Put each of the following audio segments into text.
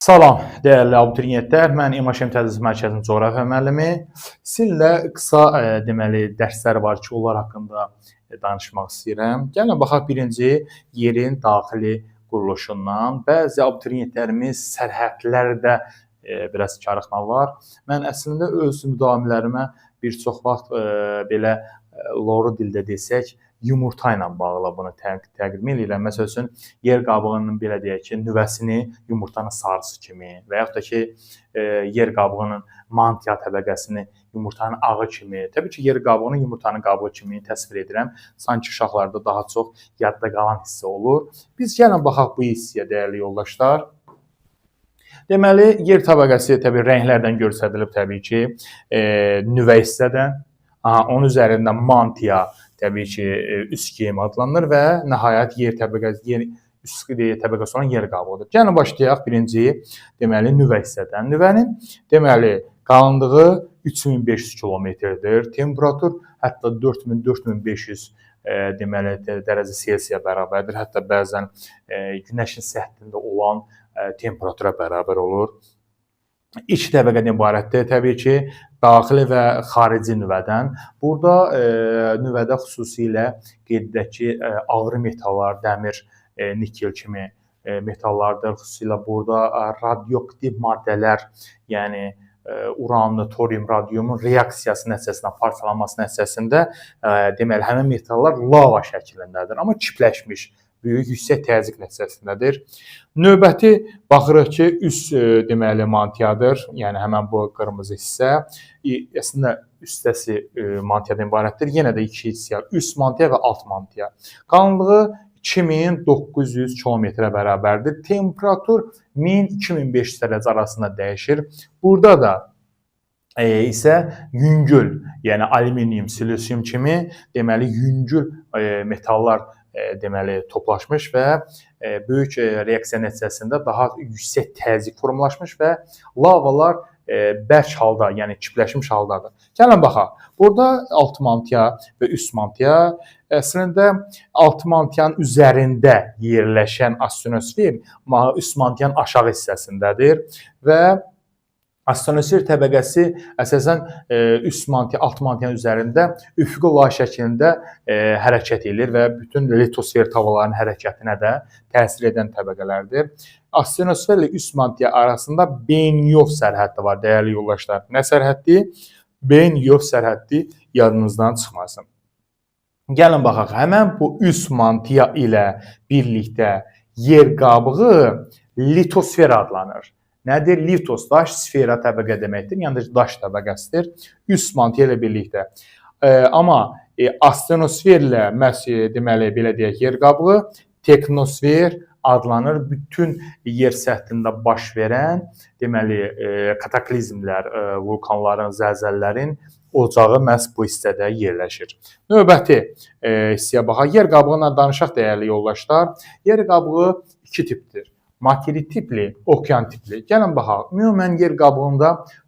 Salam, dəyərli abituriyentlər. Mən İMAŞM Tədris Mərkəzinin coğrafiya müəllimi. Sizinlə qısa dərslər var ki, onlar haqqında danışmaq istəyirəm. Gəlin baxaq birinci yerin daxili quruluşundan. Bəzi abituriyentlərimiz sərhədlərdə biraz karıxma var. Mən əslində öz müdavimlərimə bir çox vaxt belə loru dildə desək, yumurta ilə bağlı bunu təqdim edirəm. Məsəl üçün, yer qabığının belə deyək ki, nüvəsini yumurtanın sarısı kimi və yaxud da ki, yer qabığının mantia təbəqəsini yumurtanın ağı kimi, təbii ki, yer qabığını yumurtanın qabığı kimi təsvir edirəm. Sanki uşaqlarda daha çox yadda qalan hissə olur. Biz gəlin baxaq bu hissəyə, dəyərli yoldaşlar. Deməli, yer təbəqəsi təbii rənglərdən göstərilib təbii ki, nüvə hissədən, onun üzərində mantia, təbii ki, üst geyim adlanır və nəhayət yer təbəqəsi, üst təbəqəsi olan yer qabığıdır. Gəlin başlayaq birinci, deməli, nüvə hissədən. Nüvənin, deməli, qalınlığı 3500 kilometrdir. Temperatur hətta 4500 deməli, dərəcə Selsiya bərabərdir. Hətta bəzən günəşin səthində olan temperatura bərabər olur. İki təbəqədən ibarətdir, təbii ki, daxili və xarici nüvədən. Burada nüvədə xüsusilə qeyd edək ki, ağır metallar, dəmir, nikel kimi metallardır. Xüsusilə burada radioaktiv maddələr, yəni uranlı, torium, radiumun reaksiyası nəticəsində, parçalanması nəticəsində deməli, həmin metallar lava şəklindədir, amma kipləşmiş. Böyük yüksək təzyiq nəticəsindədir. Növbəti baxırıq ki, üst deməli mantiyadır. Yəni həmin bu qırmızı hissə əslində üstəsi mantiyadan ibarətdir. Yenə də iki hissə, üst mantiya və alt mantiya. Qalınlığı 2900 kilometrə bərabərdir. Temperatur 1000-2500 dərəcə arasında dəyişir. Burada da isə yüngül, yəni alüminium, silisium kimi deməli yüngül metallar deməli toplaşmış və böyük reaksiya nəticəsində daha yüksək təzyiq formalaşmış və lavalar bərk halda, yəni kipləşmiş haldadır. Gəlin baxaq. Burada alt mantiya və üst mantiya, əslində alt mantiyanın üzərində yerləşən astronosfer üst mantiyanın aşağı hissəsindədir və astronosfer təbəqəsi əsasən üst mantiya, alt mantiyanın üzərində üfüqi lay şəklində hərəkət edir və bütün litosfer tavalarının hərəkətinə də təsir edən təbəqələrdir. Astronosferlə üst mantiya arasında Beyin-Yov sərhəddi var, dəyərli yoldaşlar. Nə sərhəddi? Beyin-Yov sərhəddi yadınızdan çıxmasın. Gəlin baxaq, həmən bu üst mantiya ilə birlikdə yer qabığı litosfer adlanır. Nədir? Litos, daş, sfera təbəqə deməkdir, yəni daş təbəqəsidir, üst mantiya ilə birlikdə. Amma astronosferlə deməli, belə deyək, yer qabığı teknosfer adlanır. Bütün yer səthində baş verən, deməli, kataklizmlər, vulkanların, zəlzələlərin ocağı məhz bu hissədə yerləşir. Növbəti hissəyə baxaq. Yer qabığından danışaq, dəyərli yoldaşlar. Yer qabığı iki tipdir. Materit tipli, okean tipli. Gəlin baxaq. Ümumən yer qabığında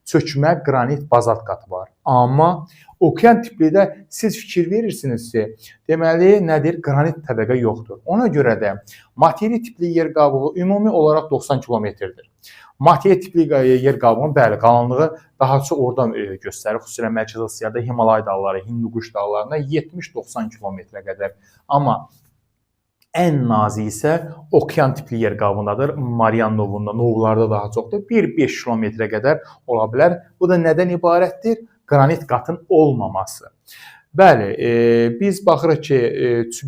çökmə qranit bazalt qatı var. Amma okean tiplidə siz fikir verirsiniz ki, deməli nədir? Qranit təbəqə yoxdur. Ona görə də materit tipli yer qabığı ümumi olaraq 90 kilometrdir. Materit tipli yer qabığının bəli, qalınlığı daha çox oradan göstərir. Xüsusilə Mərkəzi Asiyada Himalay dağları, Hindukuş dağlarına 70-90 kilometrə qədər. Amma ən nazik isə okean tipli yer qabığındadır. Marian Novunda, Novlarda daha çoxdur. 1-5 kilometrə qədər ola bilər. Bu da nədən ibarətdir? Qranit qatın olmaması. Bəli, biz baxırıq ki,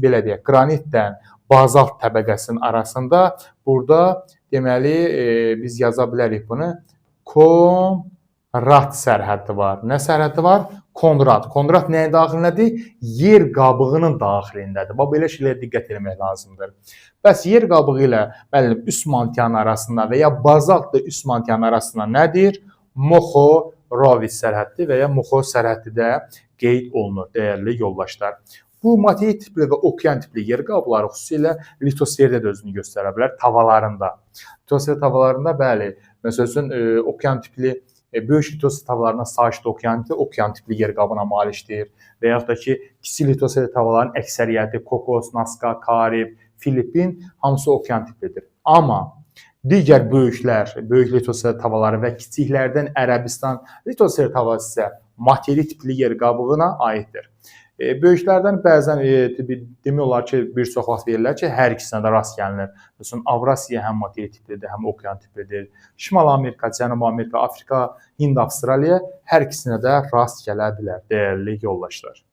belə deyək, qranitdən bazalt təbəqəsinin arasında burada deməli biz yaza bilərik bunu. Konrad sərhəddi var. Nə sərhəddi var? Konrad. Konrad nəyə daxilindədir? Yer qabığının daxilindədir. Belə şeylərə diqqət etmək lazımdır. Bəs yer qabığı ilə üst mantiyanın arasında və ya bazaltla üst mantiyanın arasında nədir? Mohorovits sərhəddi və ya Moho sərhəddi də qeyd olunur, dəyərli yoldaşlar. Bu materit tipli və okean tipli yer qabıqları xüsusilə litosferdə də özünü göstərə bilər, tavalarında. Litosfer tavalarında, bəli, məsəl üçün, okean tipli böyük litosfer tavalarına sakit okean tipli yer qabına malikdir və yaxud da ki, kiçik litosfer tavalarının əksəriyyəti Kokos, Naska, Karib, Filippin hamısı okean tiplidir. Amma digər böyüklər, böyük litosfer tavaları və kiçiklərdən Ərəbistan litosfer tavası isə materik tipli yer qabığına aiddir. Böyüklərdən bəzən demək olar ki, bir çox vaxt verirlər ki, hər ikisinə də rast gəlinir. Məsələn, Avrasiya həm materik tiplidir, həm okean tiplidir. Şimali Amerika, Cənubi Amerika, Afrika, Hind, Avstraliya hər ikisinə də rast gələ bilər, dəyərli yoldaşlar.